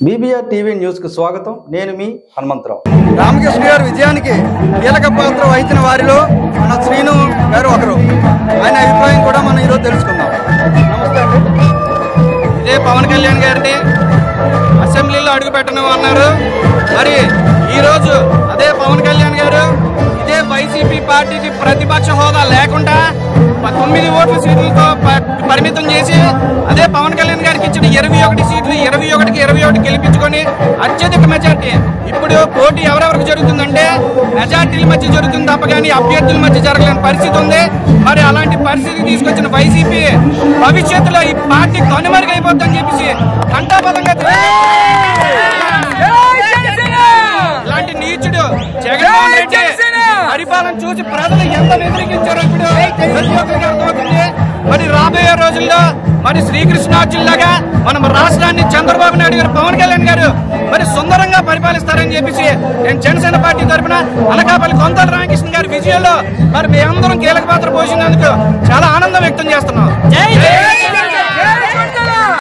BBR TV news కు స్వాగతం. నేను మీ హనుమంతరావు. రామకృష్ణ గారి విజయానికి కీలక పాత్ర వహించిన వారిలో మన శ్రీను గారు ఒకరు. ఆయన అభిప్రాయం కూడా మనం ఈరోజు తెలుసుకుందాం. నమస్తే అండి. ఇదే పవన్ కళ్యాణ్ గారిని అసెంబ్లీలో అడుగు పెట్టను అన్నారు. మరి ఈరోజు అదే పవన్ కళ్యాణ్ గారు ఇదే వైసీపీ పార్టీకి ప్రతిపక్ష హోదా లేకుండా 9 ఓట్ల సీట్లతో పరిమితం చేసి అదే పవన్ కళ్యాణ్ గారికి ఇచ్చిన 21 సీట్లు 21కి 21 గెలిపించుకొని అత్యధిక మెజార్టీ. ఇప్పుడు పోటీ ఎవరెవరికి జరుగుతుందంటే మెజార్టీల మధ్య జరుగుతుంది తప్ప కానీ అభ్యర్థుల మధ్య జరగలేని పరిస్థితి ఉంది. మరి అలాంటి పరిస్థితి తీసుకొచ్చిన వైసీపీ భవిష్యత్తులో ఈ పార్టీ కనుమరుగైపోతుందని చెప్పేసి ఘంటాపథంగా ఇలాంటి నీచుడు జగన్మోహన్ రెడ్డి పరిపాలన చూసి ప్రజలు ఎంత వ్యతిరేకించారో ఇప్పుడు ప్రతి ఒక్కరికి అర్థమవుతుంది. మరి రాబోయే రోజుల్లో మరి శ్రీకృష్ణార్జునులాగా మనం రాష్ట్రాన్ని చంద్రబాబు నాయుడు గారు పవన్ కళ్యాణ్ గారు మరి సుందరంగా పరిపాలిస్తారని చెప్పేసి నేను జనసేన పార్టీ తరఫున అనకాపల్లి కొంతల రామకృష్ణ గారి విజయంలో మరి మీ అందరం కీలక పాత్ర పోషించినందుకు చాలా ఆనందం వ్యక్తం చేస్తున్నాం.